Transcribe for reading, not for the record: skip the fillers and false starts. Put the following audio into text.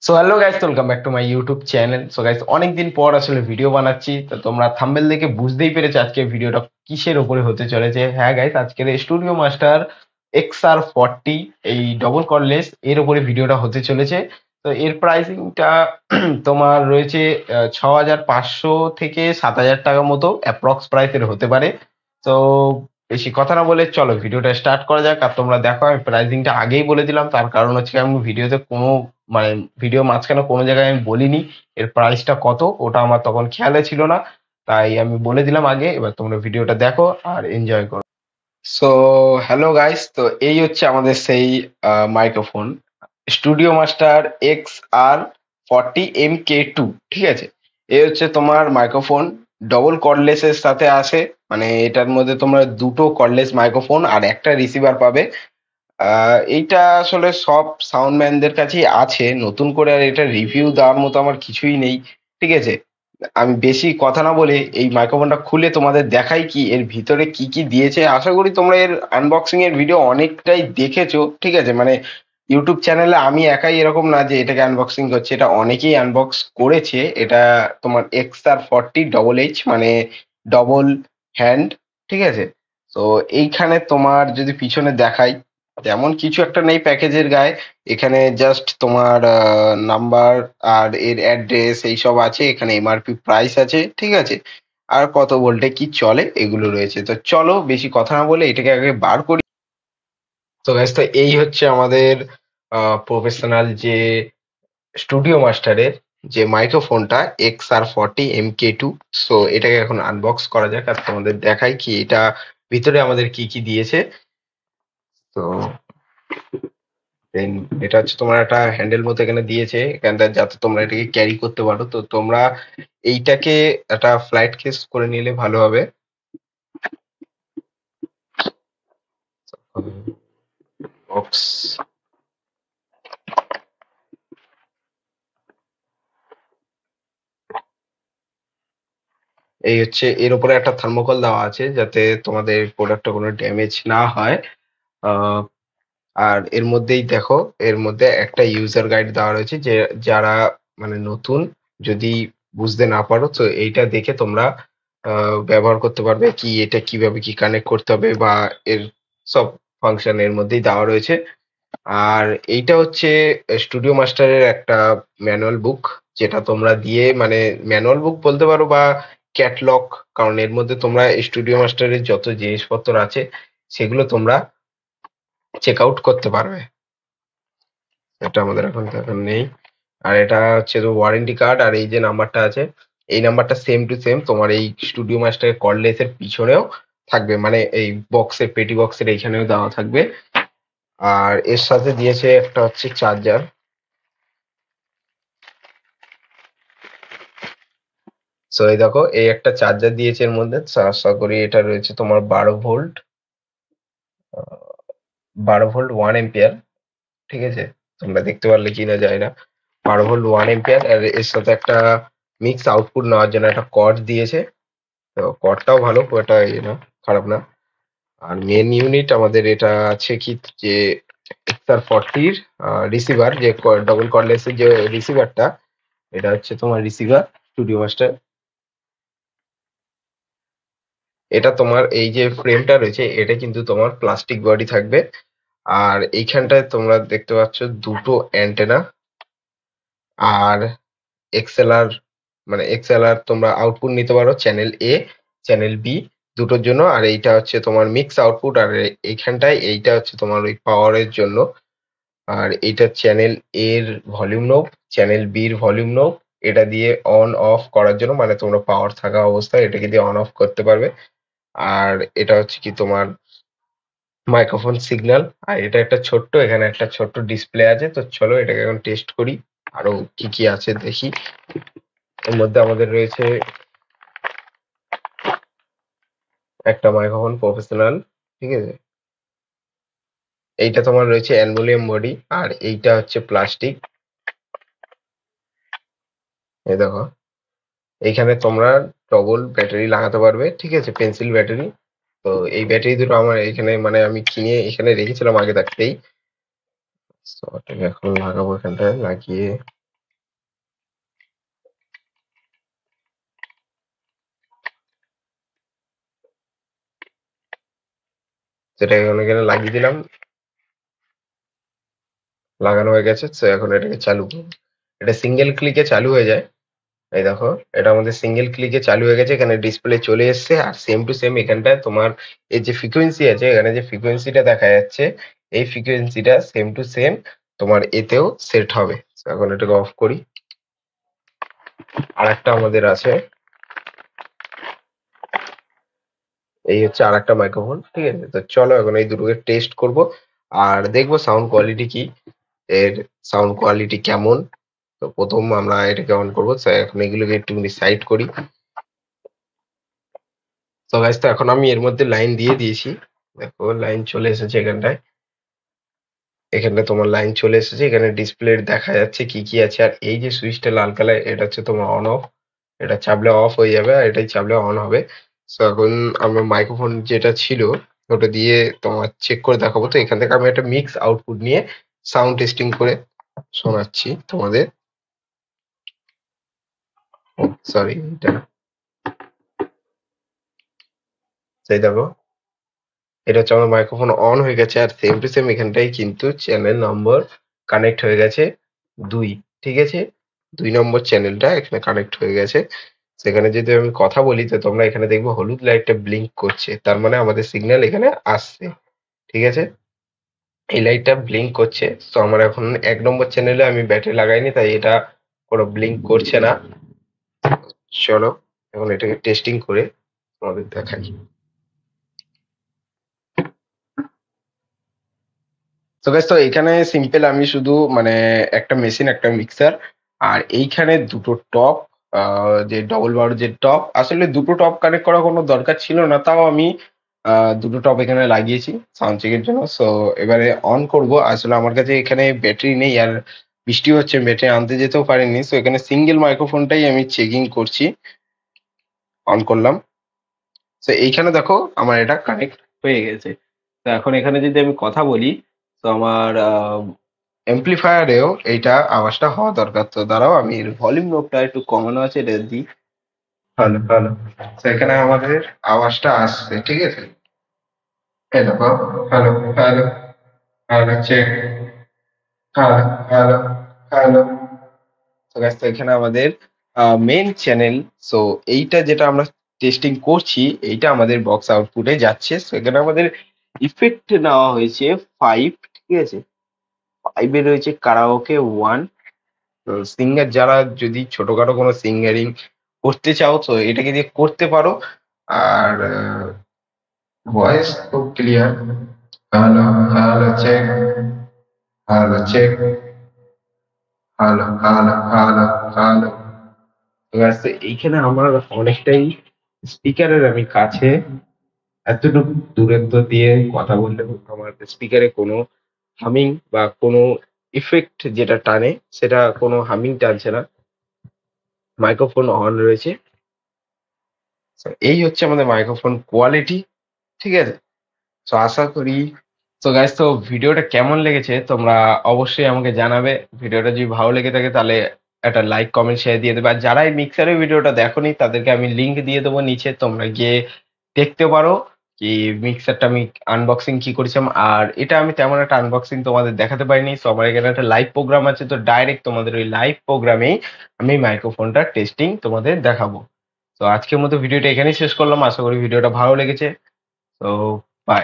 So hello guys, welcome back to my YouTube channel. So guys, অনেকদিন পর আসলে video বানাচ্ছি। তো তোমরা থাম্বনেল দেখে বুঝতেই পেরেছো আজকে ভিডিওটা কিসের উপরে হতে চলেছে। হ্যাঁ গাইস, আজকের স্টুডিও মাস্টার XR40 এই ডবল কর্ডলেস এর উপরে ভিডিওটা হতে চলেছে। তো এর প্রাইসিংটা তোমার রয়েছে 6500 থেকে 7000 টাকা মতো অ্যাপ্রক্স প্রাইসের হতে পারে। তো বেশি কথা না বলে চলো ভিডিওটা স্টার্ট করা যাক। আর তোমরা দেখো, আমি প্রাইসিংটা আগেই বলে দিলাম, তার কারণ হচ্ছে আমি ভিডিওতে কোনো মানে ভিডিও মাঝখানে কোনো জায়গায় আমি বলিনি এর প্রাইসটা কত, ওটা আমার তখন খেয়ালে ছিল না, তাই আমি বলে দিলাম আগে। এবার তোমরা ভিডিওটা দেখো আর এনজয় করো। সো হ্যালো গাইস, তো এই হচ্ছে আমাদের সেই মাইক্রোফোন, স্টুডিও মাস্টার XR40MK2। ঠিক আছে, এই হচ্ছে তোমার মাইক্রোফোন, ডবল কর্ডলেস এর সাথে আসে। মানে এটার মধ্যে তোমরা দুটো কর্ডলেস মাইক্রোফোন আর একটা রিসিভার পাবে। এইটা আসলে সব সাউন্ডম্যানদের কাছেই আছে, নতুন করে আর এটা রিভিউ দেওয়ার মতো আমার কিছুই নেই। ঠিক আছে, আমি বেশি কথা না বলে এই মাইক্রোফোনটা খুলে তোমাদের দেখাই কি এর ভিতরে কি কি দিয়েছে। আশা করি তোমরা এর আনবক্সিং এর ভিডিও অনেকটাই দেখেছো। ঠিক আছে, মানে ইউটিউব চ্যানেলে আমি একাই এরকম না যে এটাকে আনবক্সিং করছে, এটা অনেকেই আনবক্স করেছে। এটা তোমার XR40 মানে ডবল হ্যান্ড। ঠিক আছে, তো এইখানে তোমার যদি পিছনে দেখাই, তেমন কিছু একটা নেই প্যাকেজের গায়ে। এখানে জাস্ট তোমার নাম্বার আর এর অ্যাড্রেস এইসব আছে, এখানে এমআরপি প্রাইস আছে। ঠিক আছে, আর কত ভোল্টে কি চলে এগুলো রয়েছে। তো চলো বেশি কথা না বলে এটাকে আগে বার করি। তো গাইস, তো এই হচ্ছে আমাদের প্রফেশনাল যে স্টুডিও মাস্টারের যে মাইক্রোফোনটা XR40MK2। সো এটাকে এখন আনবক্স করা যাক আর তোমাদের দেখাই কি এটা ভিতরে আমাদের কি কি দিয়েছে। তো দেন এটা হচ্ছে তোমার একটা হ্যান্ডেল মতো এখানে দিয়েছে এখানটা, যাতে তোমরা এটাকে ক্যারি করতে পারো। তো তোমরা এইটাকে একটা ফ্লাইট কেস করে নিলে ভালো হবে। বক্স, এই হচ্ছে এর উপরে একটা থার্মোকল দেওয়া আছে যাতে তোমাদের প্রোডাক্টটা কোনো ড্যামেজ না হয়। আহ, আর এর মধ্যেই দেখো, এর মধ্যে একটা ইউজার গাইড দেওয়া রয়েছে যে যারা মানে নতুন, যদি বুঝতে না পারো তো এইটা দেখে তোমরা ব্যবহার করতে পারবে, কি এটা কিভাবে কি কানেক্ট করতে হবে বা এর সব ফাংশন এর মধ্যেই দেওয়া রয়েছে। আর এইটা হচ্ছে স্টুডিও মাস্টারের একটা ম্যানুয়াল বুক, যেটা তোমরা দিয়ে মানে ম্যানুয়াল বুক বলতে পারো বা ক্যাটলগ, কারণ এর মধ্যে তোমরা স্টুডিও মাস্টারের যত জিনিসপত্র আছে সেগুলো তোমরা চেক আউট করতে পারবে। এটা আমাদের এখন এখন নেই। আর এটা হচ্ছে তো ওয়ারেন্টি কার্ড, আর এই যে নাম্বারটা আছে, এই নাম্বারটা সেম টু সেম তোমার এই স্টুডিও মাস্টারের কর্ডলেস এর পিছনেও থাকবে, মানে এই বক্সের পেটি বক্সের এইখানেও দেওয়া থাকবে। আর এর সাথে দিয়েছে একটা হচ্ছে চার্জার। সো এই দেখো, এই একটা চার্জার দিয়েছে এর মধ্যে। আশা করি এটা রয়েছে তোমার 12 ভোল্ট, 12 ভোল্ট 1 এম্পিয়ার। ঠিক আছে, তোমরা দেখতে পারলে কিনা যায় না। 12 ভোল্ট 1 এম্পিয়ার, আর এর সাথে একটা মিক্স আউটপুট নেওয়ার জন্য একটা কর্ড দিয়েছে। তো কর্ডটাও ভালো, খুব একটা ইয়ে না, খারাপ না। আর মেন ইউনিট আমাদের এটা আছে কি, যে XR40 রিসিভার, যে ডবল কর্ডলেসের যে রিসিভারটা, এটা হচ্ছে তোমার রিসিভার স্টুডিও মাস্টার। এটা তোমার এই যে ফ্রেমটা রয়েছে এটা কিন্তু তোমার প্লাস্টিক বডি থাকবে। আর এইখানটায় তোমরা দেখতে পাচ্ছ দুটো অ্যান্টেনা, আর এক্সএলআর, মানে এক্সএলআর তোমরা আউটপুট নিতে পারো চ্যানেল এ, চ্যানেল বি, দুটোর জন্য। আর এইটা হচ্ছে তোমার মিক্স আউটপুট, আর এইখানটায় এইটা হচ্ছে তোমার ওই পাওয়ারের জন্য। আর এইটা চ্যানেল এর ভলিউম নোব, চ্যানেল বির ভলিউম নোব। এটা দিয়ে অন অফ করার জন্য, মানে তোমরা পাওয়ার থাকা অবস্থায় এটাকে দিয়ে অন অফ করতে পারবে। আর এটা হচ্ছে কি তোমার মাইক্রোফোন সিগন্যাল। আর এটা একটা ছোট্ট, এখানে একটা ছোট্ট ডিসপ্লে আছে। তো চলো এটাকে এখন টেস্ট করি, আরো কি কি আছে দেখি। এর মধ্যে আমাদের রয়েছে একটা মাইক্রোফোন প্রফেশনাল। ঠিক আছে, এইটা তোমার রয়েছে অ্যালুমিনিয়াম বডি, আর এইটা হচ্ছে প্লাস্টিক। এই দেখো, এইখানে তোমরা ডবল ব্যাটারি লাগাতে পারবে। ঠিক আছে, পেন্সিল ব্যাটারি। তো এই ব্যাটারি দুটো আমার এখানে, মানে আমি কিনে এখানে রেখেছিলাম আগে থাকতেই। তো এটাকে এখন লাগাবো, এখানটায় লাগিয়ে। সেটা এখন এখানে লাগিয়ে দিলাম, লাগানো হয়ে গেছে। তো এখন এটাকে চালু করবো। এটা সিঙ্গেল ক্লিকে চালু হয়ে যায়। এই দেখো, এটা আমাদের সিঙ্গেল ক্লিকে চালু হয়ে গেছে, এখানে ডিসপ্লে চলে এসছে। আর সেম টু সেম এখানটায় তোমার এই যে ফ্রিকোয়েন্সি আছে, এখানে যে ফ্রিকোয়েন্সিটা দেখা যাচ্ছে, এই ফ্রিকোয়েন্সিটা সেম টু সেম তোমার এতেও সেট হবে। তো এখন এটাকে অফ করি। আর একটা আমাদের আছে, এই হচ্ছে আর একটা মাইক্রোফোন, ঠিক আছে। তো চলো এখন এই দুটোকে টেস্ট করব আর দেখবো সাউন্ড কোয়ালিটি কি, এর সাউন্ড কোয়ালিটি কেমন। তো প্রথম আমরা এটাকে অন করবো। তো এখন এগুলোকে একটুখানি সাইড করি। তো গাইস, তো এখন আমি এর মধ্যে লাইন দিয়ে দিয়েছি। দেখো লাইন চলে এসেছে এখানটায়। এখানটায় তোমার লাইন চলে এসেছে, এখানে ডিসপ্লে দেখা যাচ্ছে কি কি আছে। আর এই যে সুইচটা লাল কালার, এটা হচ্ছে তোমার অন অফ। এটা চাপলে অফ হয়ে যাবে, আর এটাই চাপলে অন হবে। তো এখন আমরা মাইক্রোফোন যেটা ছিল ওটা দিয়ে তোমার চেক করে দেখাবো। তো এখান থেকে আমি একটা মিক্স আউটপুট নিয়ে সাউন্ড টেস্টিং করে শোনাচ্ছি তোমাদের। সরি, এটা না। সেই দেখো, এটা হচ্ছে আমার মাইক্রোফোন অন হয়ে গেছে। আর সেম টু সেম এখানটাই কিন্তু চ্যানেল নম্বর কানেক্ট হয়ে গেছে ২, ঠিক আছে? ২ নম্বর চ্যানেলটা এখানে কানেক্ট হয়ে গেছে। সেখানে যদি আমি কথা বলি, তো তোমরা এখানে দেখবে হলুদ লাইটটা ব্লিঙ্ক করছে। তার মানে আমাদের সিগন্যাল এখানে আসছে, ঠিক আছে? এই লাইটটা ব্লিঙ্ক করছে। তো আমার এখন ১ নম্বর চ্যানেলে আমি ব্যাটারি লাগাইনি, তাই এটা কোনো ব্লিঙ্ক করছে না। চলো এখন এটাকে টেস্টিং করে তোমাদের দেখাই। তো গাইস, তো এখানে সিম্পল আমি শুধু মানে একটা মেশিন, একটা মিক্সার, আর এইখানে দুটো টপ, যে ডবল বারো যে টপ, আসলে দুটো টপ কানেক্ট করার কোনো দরকার ছিল না, তাও আমি দুটো টপ এখানে লাগিয়েছি সাউন্ড চেকের জন্য। সো এবারে অন করব। আসলে আমার কাছে এখানে ব্যাটারি নেই, আর বৃষ্টি হচ্ছে, ব্যাটারি আনতে যেতেও পারিনি। সো এখানে সিঙ্গেল মাইক্রোফোনটাই আমি চেকিং করছি। অন করলাম। তো এইখানে দেখো আমার এটা কানেক্ট হয়ে গেছে। তো এখন এখানে যদি আমি কথা বলি, তো আমার অ্যাম্প্লিফায়ারেও এইটা আওয়াজটা হওয়া দরকার। তো দাঁড়াও, আমি এর ভলিউম নোবটা একটু কমানো আছে, এটা দিই। Hello, hello. তো এখানে আমাদের আওয়াজটা আসছে, ঠিক আছে? এই দেখো, hello, hello, hello, check, hello, hello, hello. তো গাইস, তো এখানে আমাদের মেইন চ্যানেল, সো এইটা যেটা আমরা টেস্টিং করছি, এইটা আমাদের বক্স আউটপুটে যাচ্ছে। সো এখানে আমাদের ইফেক্ট নেওয়া হয়েছে 5, ঠিক আছে? 5 এ রয়েছে কারাওকে 1। তো সিঙ্গার যারা যদি ছোটখাটো কোনো সিঙ্গারিং করতে চাও, তো এটাকে দিয়ে করতে পারো। আর ভয়েস খুব clear. Hello, hello, check, hello, check, hello, hello, hello, hello. ঠিক আছে, এইখানে আমার অনেকটাই স্পিকারের আমি কাছে, এতটুকু দূরত্ব দিয়ে কথা বললে আমার স্পিকারে কোনো হামিং বা কোনো ইফেক্ট যেটা টানে, সেটা কোনো হামিং টানছে না। মাইক্রোফোন অন রয়েছে। So, এই হচ্ছে আমাদের মাইক্রোফোন কোয়ালিটি, ঠিক আছে? তো আশা করি। তো গাইস, তো ভিডিওটা কেমন লেগেছে তোমরা অবশ্যই আমাকে জানাবে। ভিডিওটা যদি ভালো লেগে থাকে তাহলে একটা লাইক, কমেন্ট, শেয়ার দিয়ে দেবে। আর যারা এই মিক্সারের ভিডিওটা দেখোনি তাদেরকে আমি লিংক দিয়ে দেবো নিচে, তোমরা গিয়ে দেখতে পারো কি মিক্সারটা আমি আনবক্সিং কি করেছিলাম। আর এটা আমি তেমন একটা আনবক্সিং তোমাদের দেখাতে পারিনি। সো আমার এখানে একটা লাইভ প্রোগ্রাম আছে, তো ডাইরেক্ট তোমাদের ওই লাইভ প্রোগ্রামেই আমি মাইক্রোফোনটা টেস্টিং তোমাদের দেখাবো। তো আজকের মতো ভিডিওটা এখানেই শেষ করলাম। আশা করি ভিডিওটা ভালো লেগেছে। তো বাই।